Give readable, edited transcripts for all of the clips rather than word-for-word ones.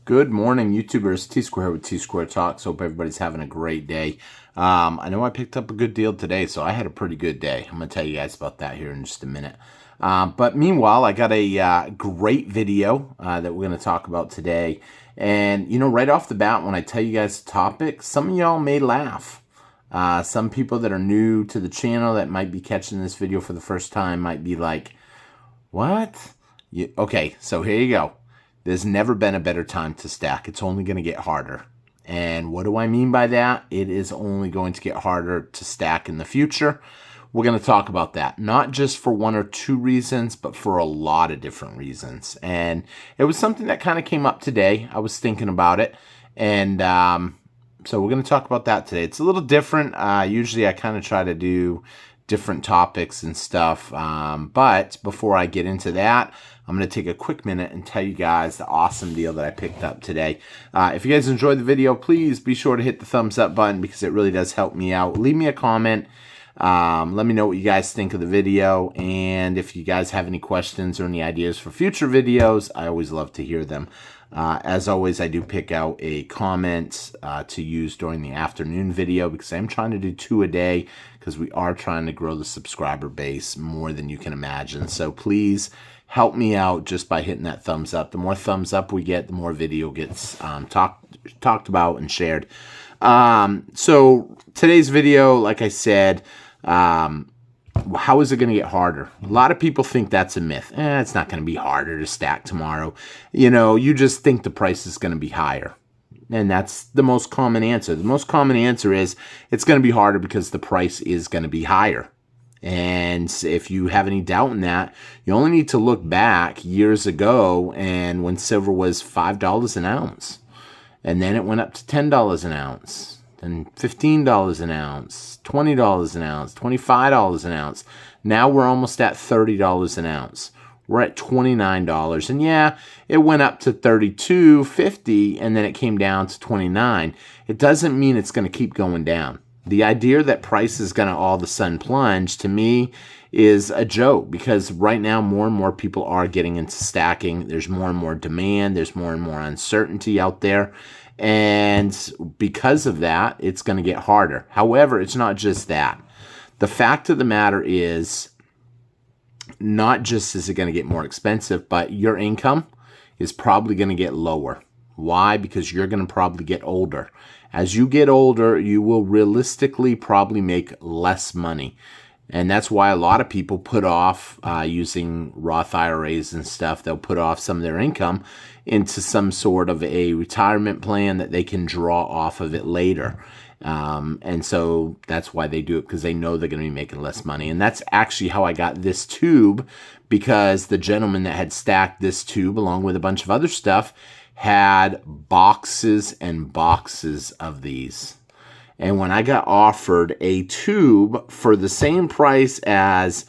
Good morning, YouTubers. T-Square here with T-Square Talks. Hope everybody's having a great day. I know I picked up a good deal today, so I had a pretty good day. I'm going to tell you guys about that here in just a minute. But meanwhile, I got a great video that we're going to talk about today. And, you know, right off the bat, when I tell you guys the topic, some of y'all may laugh. Some people that are new to the channel that might be catching this video for the first time might be like, what? Okay, so here you go. There's never been a better time to stack. It's only going to get harder. And what do I mean by that? It is only going to get harder to stack in the future. We're going to talk about that, not just for one or two reasons, but for a lot of different reasons. And it was something that kind of came up today. I was thinking about it. And so we're going to talk about that today. It's a little different. Usually I kind of try to do different topics and stuff. But before I get into that, I'm going to take a quick minute and tell you guys the awesome deal that I picked up today. If you guys enjoyed the video, please be sure to hit the thumbs up button because it really does help me out. Leave me a comment. Let me know what you guys think of the video. And if you guys have any questions or any ideas for future videos, I always love to hear them. As always, I do pick out a comment to use during the afternoon video because I'm trying to do 2 a day because we are trying to grow the subscriber base more than you can imagine. So please help me out just by hitting that thumbs up. The more thumbs up we get, the more video gets talked about and shared. So today's video, like I said, how is it going to get harder? A lot of people think that's a myth. It's not going to be harder to stack tomorrow. You know, you just think the price is going to be higher. And that's the most common answer. The most common answer is it's going to be harder because the price is going to be higher. And if you have any doubt in that, you only need to look back years ago and when silver was $5 an ounce. And then it went up to $10 an ounce. Then $15 an ounce, $20 an ounce, $25 an ounce. Now we're almost at $30 an ounce. We're at $29. And yeah, it went up to $32.50 and then it came down to $29. It doesn't mean it's going to keep going down. The idea that price is going to all of a sudden plunge, to me, is a joke because right now more and more people are getting into stacking. There's more and more demand. There's more and more uncertainty out there. And because of that, it's going to get harder. However, it's not just that. The fact of the matter is, not just is it going to get more expensive, but your income is probably going to get lower. Why? Because you're going to probably get older. As you get older, you will realistically probably make less money. And that's why a lot of people put off using Roth IRAs and stuff. They'll put off some of their income into some sort of a retirement plan that they can draw off of it later. And so that's why they do it, because they know they're going to be making less money. And that's actually how I got this tube, because the gentleman that had stacked this tube along with a bunch of other stuff had boxes and boxes of these. And when I got offered a tube for the same price as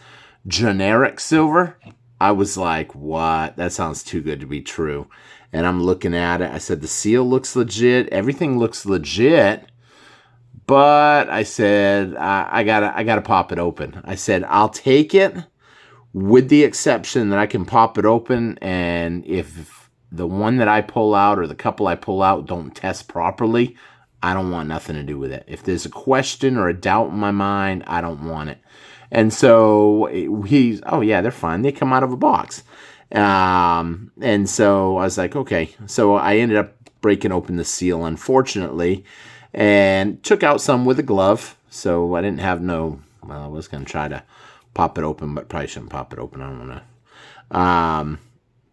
generic silver, I was like, what? That sounds too good to be true. And I'm looking at it. I said, the seal looks legit. Everything looks legit. But I said, I gotta pop it open. I said, I'll take it with the exception that I can pop it open. And if the one that I pull out or the couple I pull out don't test properly, I don't want nothing to do with it. If there's a question or a doubt in my mind, I don't want it. And so he's, oh yeah, they're fine. They come out of a box. And so I was like, okay. So I ended up breaking open the seal, unfortunately, and took out some with a glove. So I didn't have no, well, I was going to try to pop it open, but probably shouldn't pop it open. I don't want to,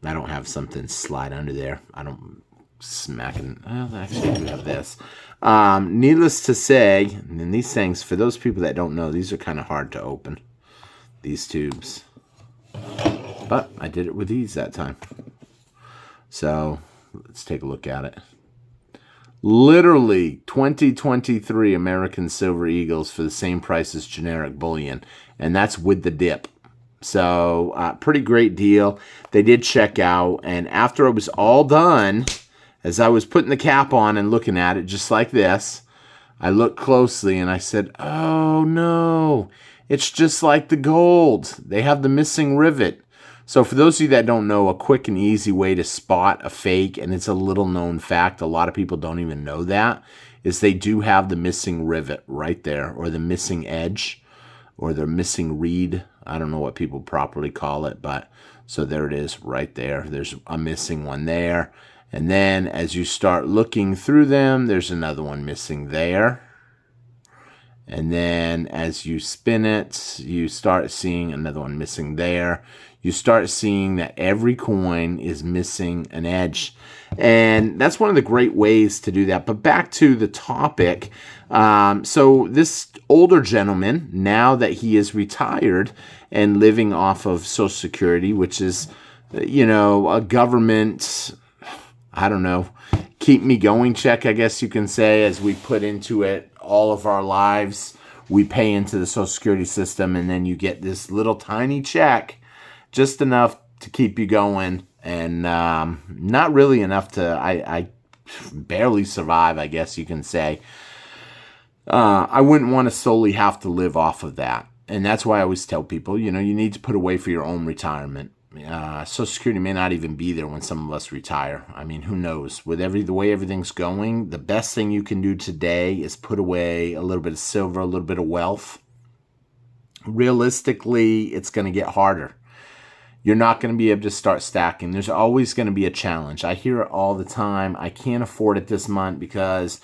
I don't have something slide under there. I don't smacking. Well, actually, I do have this. Needless to say, and these things, for those people that don't know, these are kind of hard to open, these tubes. But I did it with these that time. So let's take a look at it. Literally 2023 American Silver Eagles for the same price as generic bullion. And that's with the dip. So pretty great deal. They did check out. And after it was all done, as I was putting the cap on and looking at it just like this, I looked closely and I said, oh no, it's just like the gold. They have the missing rivet. So for those of you that don't know, a quick and easy way to spot a fake, and it's a little known fact, a lot of people don't even know that, is they do have the missing rivet right there, or the missing edge, or the missing reed. I don't know what people properly call it, but so there it is right there. There's a missing one there. And then as you start looking through them, there's another one missing there. And then as you spin it, you start seeing another one missing there. You start seeing that every coin is missing an edge. And that's one of the great ways to do that. But back to the topic. So this older gentleman, now that he is retired and living off of Social Security, which is, you know, a government, I don't know, keep me going check, I guess you can say, as we put into it all of our lives. We pay into the Social Security system, and then you get this little tiny check, just enough to keep you going, and not really enough to, I barely survive, I guess you can say. I wouldn't want to solely have to live off of that. And that's why I always tell people, you know, you need to put away for your own retirement. Social Security may not even be there when some of us retire. I mean, who knows? With the way everything's going, the best thing you can do today is put away a little bit of silver, a little bit of wealth. Realistically, it's going to get harder. You're not going to be able to start stacking. There's always going to be a challenge. I hear it all the time. I can't afford it this month because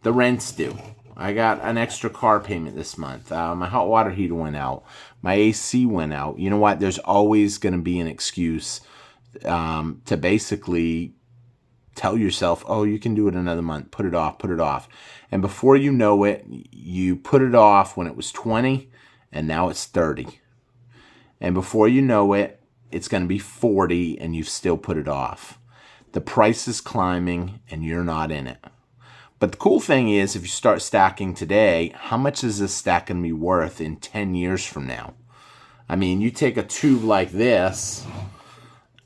the rent's due. I got an extra car payment this month. My hot water heater went out. My AC went out. You know what? There's always going to be an excuse to basically tell yourself, oh, you can do it another month. Put it off, put it off. And before you know it, you put it off when it was 20, and now it's 30. And before you know it, it's going to be 40, and you've still put it off. The price is climbing, and you're not in it. But the cool thing is, if you start stacking today, how much is this stack going to be worth in 10 years from now? I mean, you take a tube like this,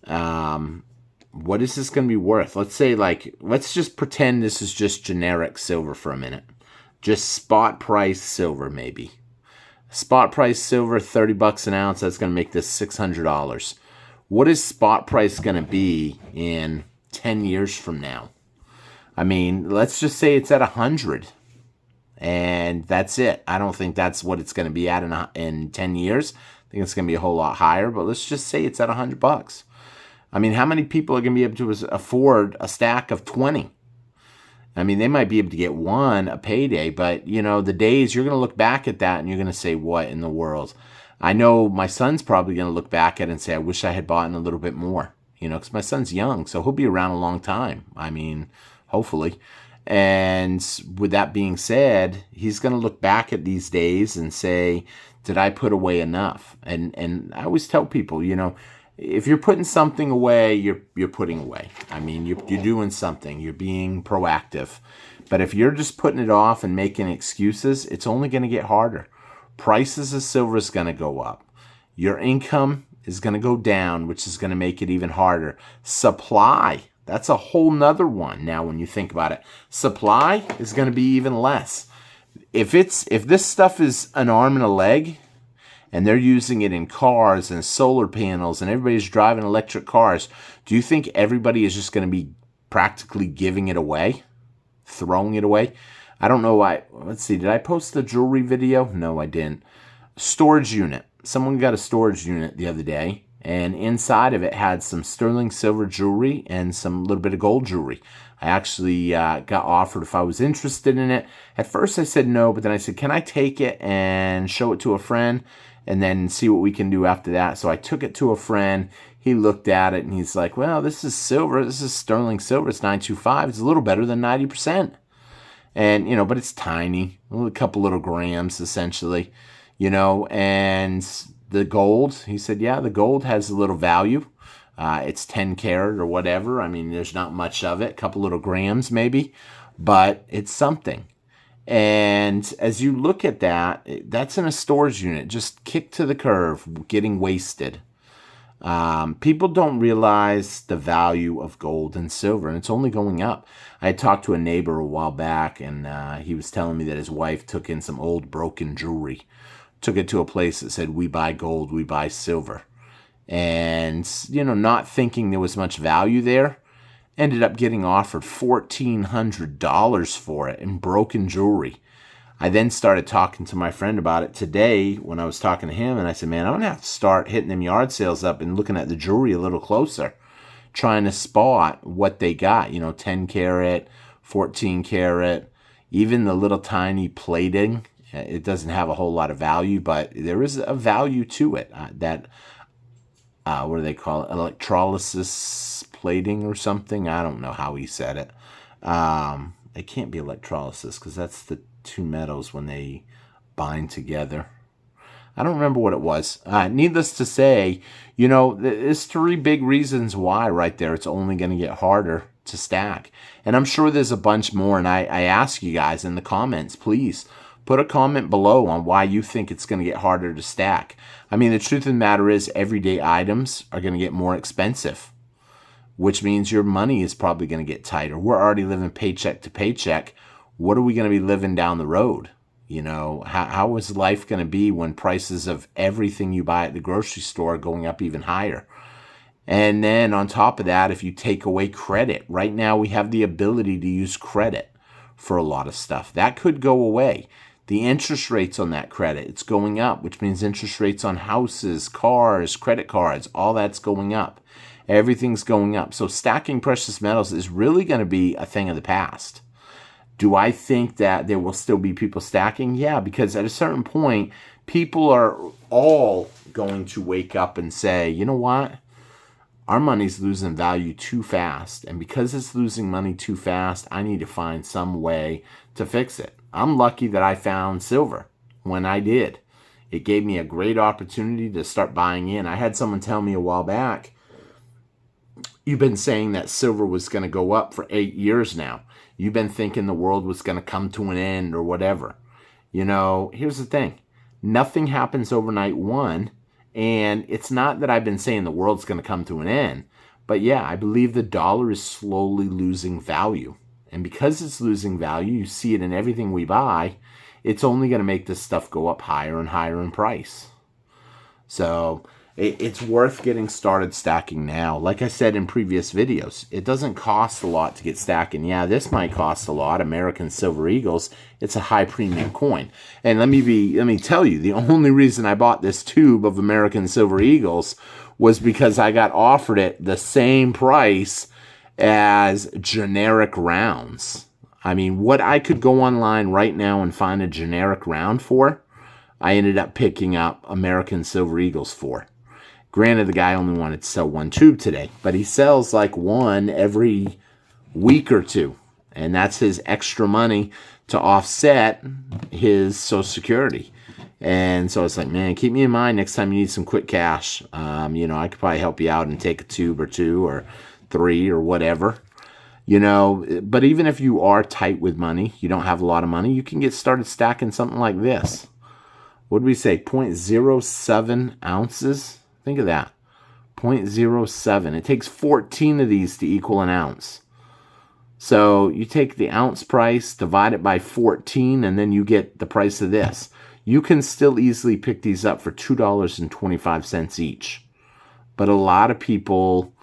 what is this going to be worth? Let's say, let's just pretend this is just generic silver for a minute. Just spot price silver, maybe. Spot price silver, 30 bucks an ounce, that's going to make this $600. What is spot price going to be in 10 years from now? I mean, let's just say it's at 100, and that's it. I don't think that's what it's going to be at in 10 years. I think it's going to be a whole lot higher, but let's just say it's at 100 bucks. I mean, how many people are going to be able to afford a stack of 20? I mean, they might be able to get one a payday, but, you know, the days you're going to look back at that and you're going to say, what in the world? I know my son's probably going to look back at it and say, I wish I had bought in a little bit more, you know, because my son's young, so he'll be around a long time. I mean, hopefully. And with that being said, he's going to look back at these days and say, did I put away enough? And I always tell people, you know, if you're putting something away, you're putting away. I mean, you're doing something. You're being proactive. But if you're just putting it off and making excuses, it's only going to get harder. Prices of silver is going to go up. Your income is going to go down, which is going to make it even harder. Supply, that's a whole nother one now when you think about it. Supply is going to be even less. If this stuff is an arm and a leg, and they're using it in cars and solar panels, and everybody's driving electric cars, do you think everybody is just going to be practically giving it away? Throwing it away? I don't know why. Let's see. Did I post the jewelry video? No, I didn't. Storage unit. Someone got a storage unit the other day, and inside of it had some sterling silver jewelry and some little bit of gold jewelry. I actually got offered if I was interested in it. At first I said no, but then I said, can I take it and show it to a friend and then see what we can do after that? So I took it to a friend. He looked at it and he's like, well, this is silver. This is sterling silver. It's 925. It's a little better than 90%. And, you know, but it's tiny, a couple little grams essentially, you know. And the gold, he said, yeah, the gold has a little value. It's 10 karat or whatever. I mean, there's not much of it, a couple little grams maybe, but it's something. And as you look at that, that's in a storage unit, just kicked to the curb, getting wasted. People don't realize the value of gold and silver, and it's only going up. I had talked to a neighbor a while back, and he was telling me that his wife took in some old broken jewelry, took it to a place that said, we buy gold, we buy silver. and, not thinking there was much value there, ended up getting offered $1,400 for it in broken jewelry. I then started talking to my friend about it today when I was talking to him, and I said, man, I'm going to have to start hitting them yard sales up and looking at the jewelry a little closer, trying to spot what they got, 10 karat, 14 karat, even the little tiny plating. It doesn't have a whole lot of value, but there is a value to it. What do they call it? Electrolysis plating or something? I don't know how he said it. It can't be electrolysis because that's the two metals when they bind together. I don't remember what it was. Needless to say, there's 3 big reasons why right there it's only going to get harder to stack. And I'm sure there's a bunch more, and I ask you guys in the comments, please put a comment below on why you think it's going to get harder to stack. I mean, the truth of the matter is everyday items are going to get more expensive, which means your money is probably going to get tighter. We're already living paycheck to paycheck. What are we going to be living down the road? How is life going to be when prices of everything you buy at the grocery store are going up even higher? And then on top of that, if you take away credit, right now we have the ability to use credit for a lot of stuff. That could go away. The interest rates on that credit, it's going up, which means interest rates on houses, cars, credit cards, all that's going up. Everything's going up. So stacking precious metals is really going to be a thing of the past. Do I think that there will still be people stacking? Yeah, because at a certain point, people are all going to wake up and say, you know what? Our money's losing value too fast. And because it's losing money too fast, I need to find some way to fix it. I'm lucky that I found silver when I did. It gave me a great opportunity to start buying in. I had someone tell me a while back, you've been saying that silver was going to go up for 8 years now. You've been thinking the world was going to come to an end or whatever. Here's the thing. Nothing happens overnight, one. And it's not that I've been saying the world's going to come to an end. But yeah, I believe the dollar is slowly losing value. And because it's losing value, you see it in everything we buy, it's only going to make this stuff go up higher and higher in price. So it's worth getting started stacking now. Like I said in previous videos, it doesn't cost a lot to get stacking. Yeah, this might cost a lot. American Silver Eagles, it's a high premium coin. And let me tell you, the only reason I bought this tube of American Silver Eagles was because I got offered it the same price as generic rounds. I mean, what I could go online right now and find a generic round for, I ended up picking up American Silver Eagles for. Granted, the guy only wanted to sell 1 tube today, but he sells like 1 every week or 2. And that's his extra money to offset his Social Security. And so it's like, man, keep me in mind next time you need some quick cash. I could probably help you out and take a tube or 2 or 3 or whatever. But even if you are tight with money, you don't have a lot of money, you can get started stacking something like this. What did we say? 0.07 ounces? Think of that. 0.07. It takes 14 of these to equal an ounce. So you take the ounce price, divide it by 14, and then you get the price of this. You can still easily pick these up for $2.25 each. But a lot of people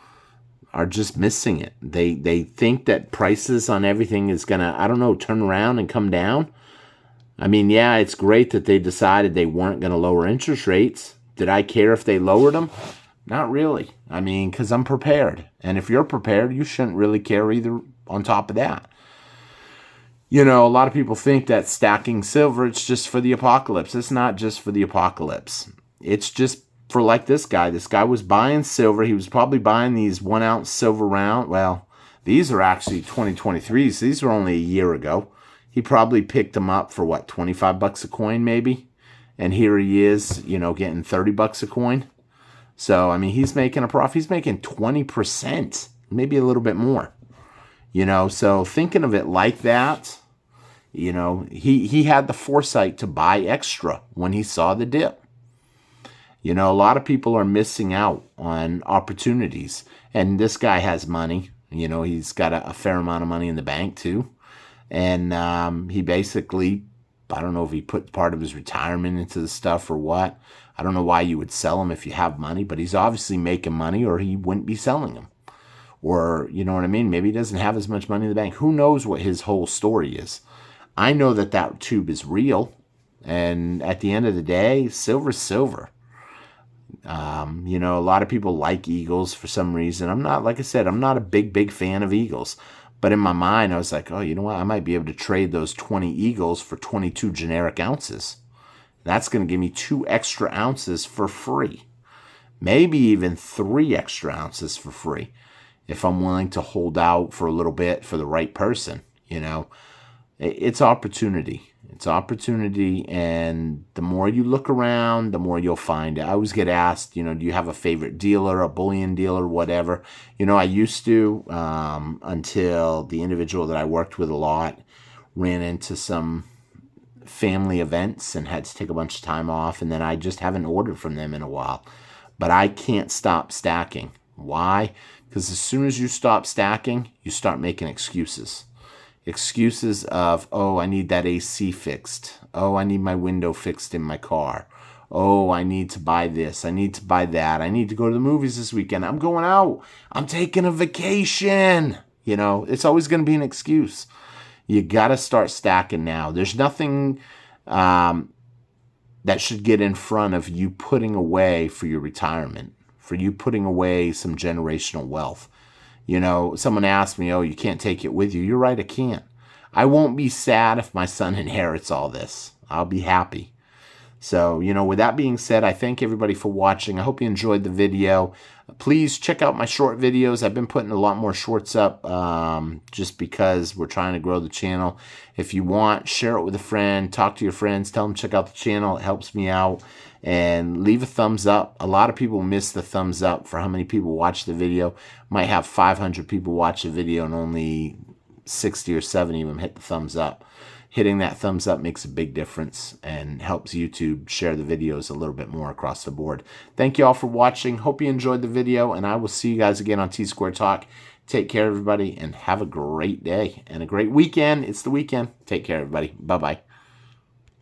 are just missing it. They think that prices on everything is going to, turn around and come down. I mean, yeah, it's great that they decided they weren't going to lower interest rates. Did I care if they lowered them? Not really. I mean, because I'm prepared. And if you're prepared, you shouldn't really care either on top of that. A lot of people think that stacking silver, it's just for the apocalypse. It's not just for the apocalypse. It's just for like this guy. This guy was buying silver. He was probably buying these 1 ounce silver round. Well, these are actually 2023s. These were only a year ago. He probably picked them up for what, $25 a coin maybe? And here he is, getting $30 a coin. So, I mean, he's making a profit. He's making 20%, maybe a little bit more. So thinking of it like that, he had the foresight to buy extra when he saw the dip. A lot of people are missing out on opportunities. And this guy has money. He's got a fair amount of money in the bank too. And he basically, I don't know if he put part of his retirement into the stuff or what, I don't know why you would sell them if you have money, but he's obviously making money or he wouldn't be selling them. Or, you know what I mean? Maybe he doesn't have as much money in the bank. Who knows what his whole story is? I know that that tube is real. And at the end of the day, silver's silver. You know, a lot of people like eagles for some reason. I'm not, like I said, I'm not a big fan of eagles. But in my mind, I was like, oh, you know what? I might be able to trade those 20 eagles for 22 generic ounces. That's going to give me 2 extra ounces for free. Maybe even 3 extra ounces for free if I'm willing to hold out for a little bit for the right person. You know, it's opportunity. It's opportunity, and the more you look around, the more you'll find it. I always get asked, you know, do you have a favorite dealer, a bullion dealer, whatever? You know, I used to until the individual that I worked with a lot ran into some family events and had to take a bunch of time off, and then I just haven't ordered from them in a while. But I can't stop stacking. Why? Because as soon as you stop stacking, you start making excuses. Excuses of, oh, I need that AC fixed. Oh, I need my window fixed in my car. Oh, I need to buy this. I need to buy that. I need to go to the movies this weekend. I'm going out. I'm taking a vacation. You know, it's always going to be an excuse. You got to start stacking now. There's nothing that should get in front of you putting away for your retirement, for you putting away some generational wealth. You know, someone asked me, oh, you can't take it with you. You're right, I can't. I won't be sad if my son inherits all this. I'll be happy. So, you know, with that being said, I thank everybody for watching. I hope you enjoyed the video. Please check out my short videos. I've been putting a lot more shorts up just because we're trying to grow the channel. If you want, share it with a friend. Talk to your friends. Tell them check out the channel. It helps me out. And leave a thumbs up. A lot of people miss the thumbs up for how many people watch the video. Might have 500 people watch the video and only 60 or 70 of them hit the thumbs up. Hitting that thumbs up makes a big difference and helps YouTube share the videos a little bit more across the board. Thank you all for watching. Hope you enjoyed the video, and I will see you guys again on T-Square Talk. Take care, everybody, and have a great day and a great weekend. It's the weekend. Take care, everybody. Bye-bye.